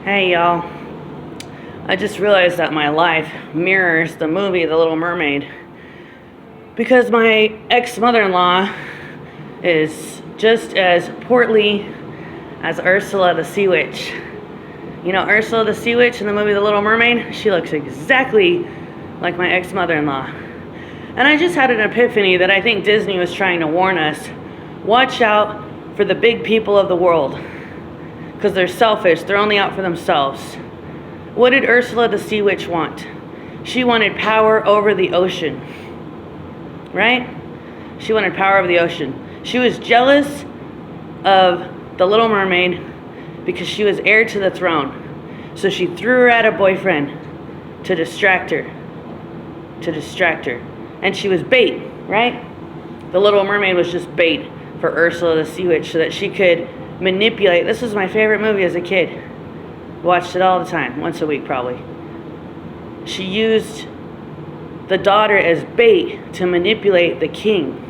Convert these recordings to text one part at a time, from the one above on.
Hey y'all, I just realized that my life mirrors the movie The Little Mermaid because my ex-mother-in-law is just as portly as Ursula the Sea Witch. You know Ursula the Sea Witch in the movie The Little Mermaid? She looks exactly like my ex-mother-in-law. And I just had an epiphany that I think Disney was trying to warn us. Watch out for the big people of the world. Because they're selfish, they're only out for themselves. What did Ursula the Sea Witch want? She wanted power over the ocean. Right? She wanted power over the ocean. She was jealous of the Little Mermaid because she was heir to the throne. So she threw her at a boyfriend to distract her. And she was bait, right? The Little Mermaid was just bait for Ursula the Sea Witch so that she could manipulate. This was my favorite movie as a kid. Watched it all the time, once a week probably. She used the daughter as bait to manipulate the king.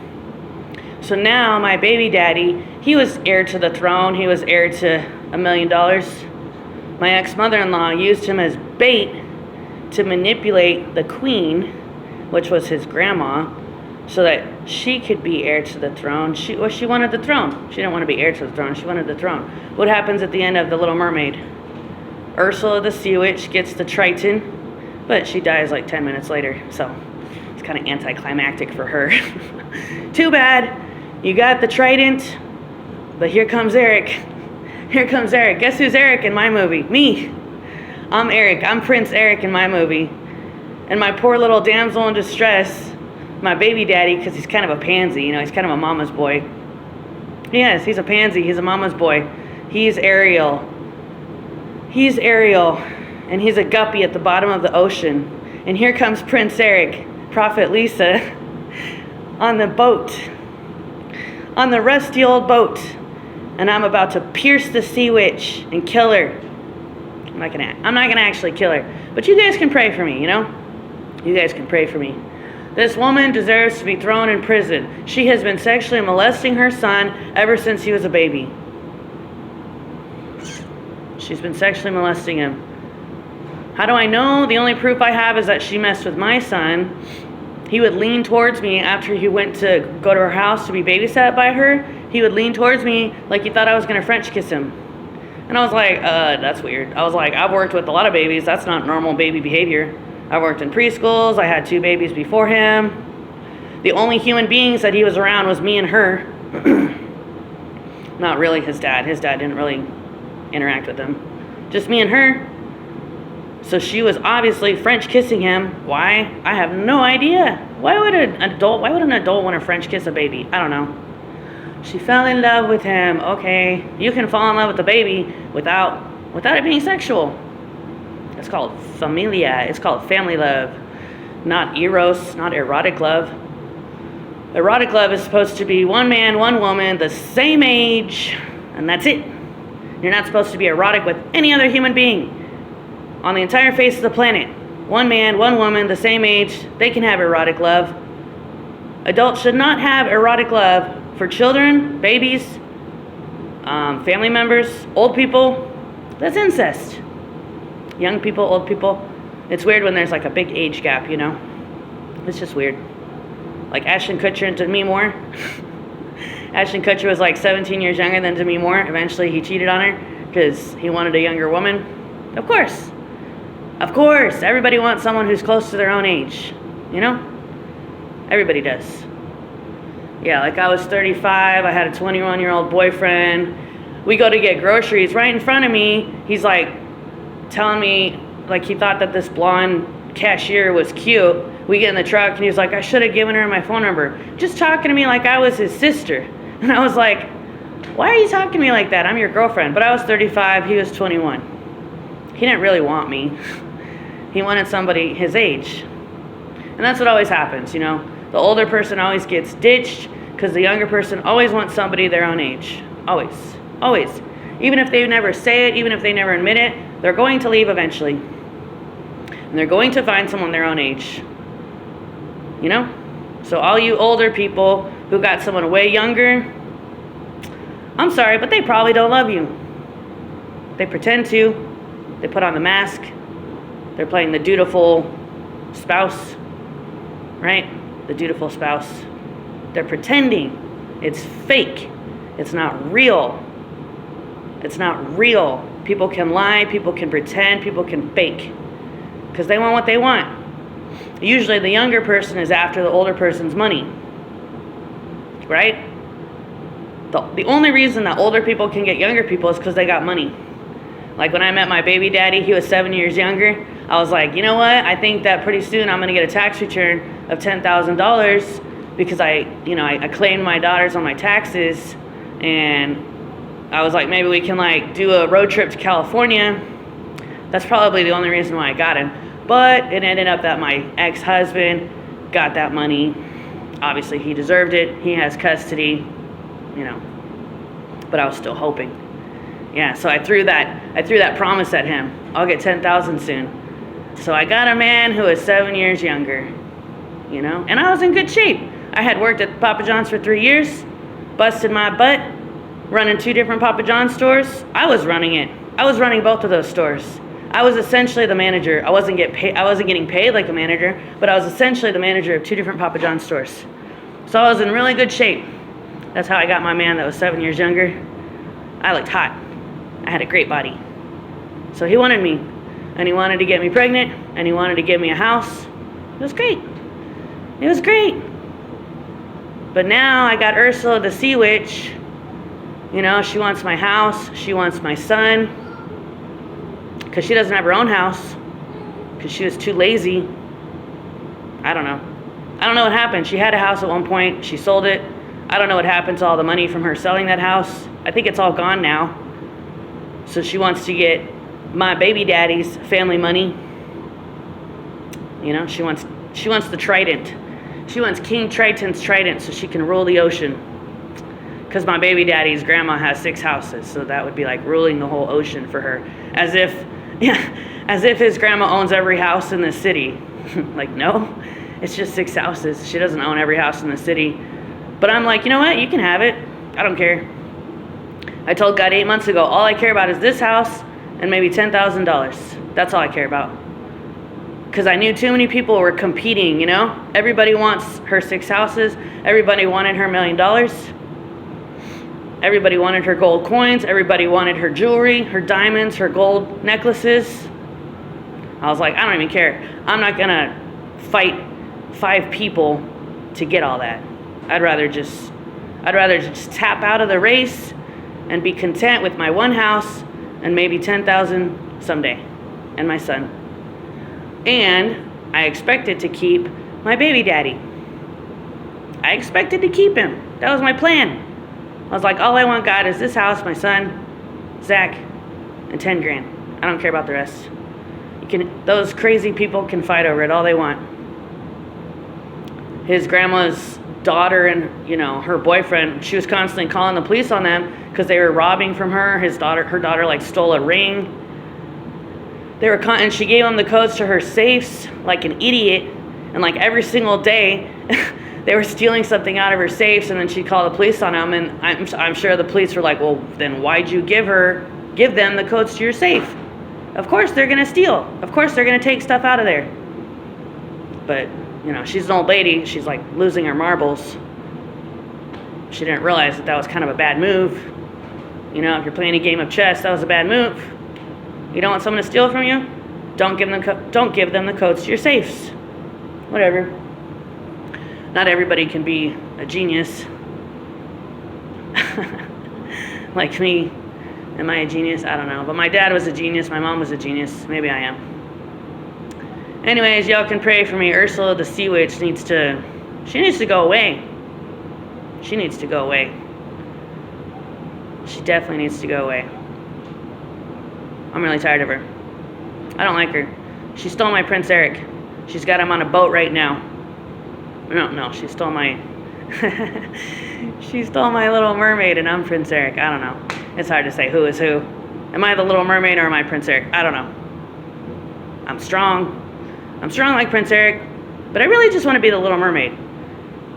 So now my baby daddy, he was heir to the throne. He was heir to $1 million. My ex-mother-in-law used him as bait to manipulate the queen, which was his grandma, so that she could be heir to the throne. She wanted the throne. She didn't want to be heir to the throne. She wanted the throne. What happens at the end of The Little Mermaid? Ursula the Sea Witch gets the Triton, but she dies like 10 minutes later. So it's kind of anticlimactic for her. Too bad. You got the Trident, but here comes Eric. Here comes Eric. Guess who's Eric in my movie? Me. I'm Eric. I'm Prince Eric in my movie. And my poor little damsel in distress, my baby daddy, because he's kind of a pansy, you know, he's kind of a mama's boy. Yes, he's a pansy, he's a mama's boy. He's Ariel. He's Ariel, and he's a guppy at the bottom of the ocean. And here comes Prince Eric, Prophet Lisa, on the boat, on the rusty old boat. And I'm about to pierce the sea witch and kill her. I'm not gonna actually kill her, but you guys can pray for me, you know? You guys can pray for me. This woman deserves to be thrown in prison. She has been sexually molesting her son ever since he was a baby. She's been sexually molesting him. How do I know? The only proof I have is that she messed with my son. He would lean towards me after he went to go to her house to be babysat by her. He would lean towards me like he thought I was going to French kiss him. And I was like, that's weird. I was like, I've worked with a lot of babies. That's not normal baby behavior. I worked in preschools. I had 2 babies before him. The only human beings that he was around was me and her. Not really his dad. His dad didn't really interact with him. Just me and her. So she was obviously French kissing him. Why? I have no idea. Why would an adult want to French kiss a baby? I don't know. She fell in love with him. Okay. You can fall in love with the baby without it being sexual. It's called familia. It's called family love, not eros, not erotic love. Erotic love is supposed to be one man, one woman, the same age, and that's it. You're not supposed to be erotic with any other human being on the entire face of the planet. One man, one woman, the same age, they can have erotic love. Adults should not have erotic love for children, babies, family members, old people. That's incest. Young people, old people. It's weird when there's like a big age gap, you know? It's just weird. Like Ashton Kutcher and Demi Moore. Ashton Kutcher was like 17 years younger than Demi Moore. Eventually he cheated on her because he wanted a younger woman. Of course. Of course. Everybody wants someone who's close to their own age. You know? Everybody does. Yeah, like I was 35. I had a 21-year-old boyfriend. We go to get groceries. Right in front of me, he's like, telling me like he thought that this blonde cashier was cute. We get in the truck and he was like, I should have given her my phone number. Just talking to me like I was his sister. And I was like, why are you talking to me like that? I'm your girlfriend. But I was 35, he was 21. He didn't really want me. He wanted somebody his age. And that's what always happens, you know. The older person always gets ditched because the younger person always wants somebody their own age. Always. Always. Even if they never say it, even if they never admit it, they're going to leave eventually. And they're going to find someone their own age. You know? So all you older people who got someone way younger, I'm sorry, but they probably don't love you. They pretend to. They put on the mask. They're playing the dutiful spouse, right? The dutiful spouse. They're pretending. It's fake. It's not real. It's not real. People can lie, people can pretend, people can fake. Because they want what they want. Usually the younger person is after the older person's money. Right? The only reason that older people can get younger people is because they got money. Like when I met my baby daddy, he was 7 years younger. I was like, you know what? I think that pretty soon I'm going to get a tax return of $10,000 because I claimed my daughters on my taxes, and I was like, maybe we can like do a road trip to California. That's probably the only reason why I got him. But it ended up that my ex-husband got that money. Obviously, he deserved it. He has custody, But I was still hoping. Yeah, so I threw that promise at him. I'll get $10,000 soon. So I got a man who is 7 years younger, And I was in good shape. I had worked at Papa John's for 3 years, busted my butt, running 2 different Papa John's stores. I was running it. I was running both of those stores. I was essentially the manager. I wasn't getting paid like a manager, but I was essentially the manager of 2 different Papa John's stores. So I was in really good shape. That's how I got my man that was 7 years younger. I looked hot. I had a great body. So he wanted me, and he wanted to get me pregnant, and he wanted to give me a house. It was great. It was great. But now I got Ursula the Sea Witch. She wants my house. She wants my son. Because she doesn't have her own house. Because she was too lazy. I don't know. I don't know what happened. She had a house at one point. She sold it. I don't know what happened to all the money from her selling that house. I think it's all gone now. So she wants to get my baby daddy's family money. She wants the trident. She wants King Triton's trident so she can rule the ocean. Because my baby daddy's grandma has 6 houses, so that would be like ruling the whole ocean for her. As if his grandma owns every house in the city. Like, no, it's just 6 houses. She doesn't own every house in the city. But I'm like, you know what? You can have it. I don't care. I told God 8 months ago, all I care about is this house and maybe $10,000. That's all I care about. Because I knew too many people were competing, Everybody wants her 6 houses. Everybody wanted her $1 million. Everybody wanted her gold coins. Everybody wanted her jewelry, her diamonds, her gold necklaces. I was like, I don't even care. I'm not going to fight 5 people to get all that. I'd rather just tap out of the race and be content with my one house and maybe 10,000 someday and my son. And I expected to keep my baby daddy. I expected to keep him. That was my plan. I was like, all I want, God, is this house, my son, Zach, and 10 grand. I don't care about the rest. Those crazy people can fight over it all they want. His grandma's daughter and her boyfriend, she was constantly calling the police on them because they were robbing from her. Her daughter like stole a ring. And she gave them the codes to her safes like an idiot, and like every single day they were stealing something out of her safes, and then she'd call the police on them, and I'm sure the police were like, well, then why'd you give them the codes to your safe? Of course they're gonna steal. Of course they're gonna take stuff out of there. But she's an old lady. She's like losing her marbles. She didn't realize that was kind of a bad move. If you're playing a game of chess, that was a bad move. You don't want someone to steal from you? Don't give them the codes to your safes. Whatever. Not everybody can be a genius. Like me. Am I a genius? I don't know. But my dad was a genius. My mom was a genius. Maybe I am. Anyways, y'all can pray for me. Ursula the Sea Witch needs to go away. She needs to go away. She definitely needs to go away. I'm really tired of her. I don't like her. She stole my Prince Eric. She's got him on a boat right now. No, she stole my she stole my Little Mermaid, and I'm Prince Eric. I don't know. It's hard to say who is who. Am I the Little Mermaid or am I Prince Eric? I don't know. I'm strong. I'm strong like Prince Eric, but I really just want to be the Little Mermaid.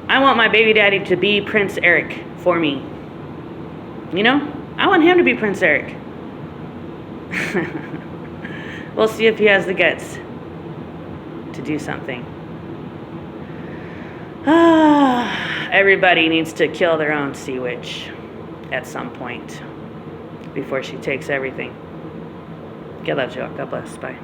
I want my baby daddy to be Prince Eric for me. I want him to be Prince Eric. we'll see if he has the guts to do something. Everybody needs to kill their own sea witch at some point before she takes everything. God loves you all. God bless. Bye.